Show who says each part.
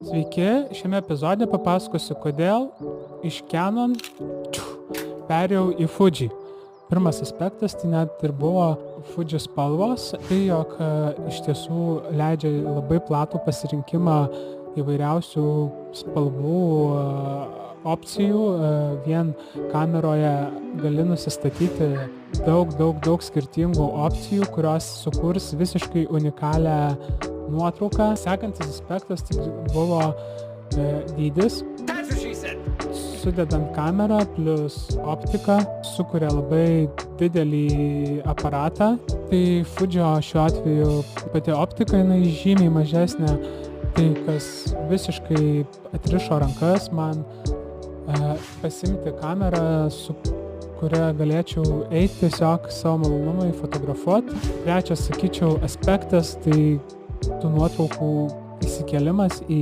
Speaker 1: Sveiki, šiame epizode papasakosiu, kodėl iš Canon perėjau į Fuji. Pirmas aspektas tai net ir buvo Fuji spalvos, tai jog iš tiesų leidžia labai platų pasirinkimą įvairiausių spalvų opcijų. Vien kameroje gali nusistatyti daug skirtingų opcijų, kurios sukurs visiškai unikalią nuotrauką. Sekantis aspektas tai buvo dydis. Sudedant kamerą plus optiką sukuria labai didelį aparatą. Tai Fujio šiuo atveju pati optika jinai žymiai mažesnė, tai kas visiškai atrišo rankas man pasiimti kamerą, su kuria galėčiau eiti tiesiog savo malonumui fotografuoti. Trečias, sakyčiau, aspektas tai tų nuotraukų įsikėlimas į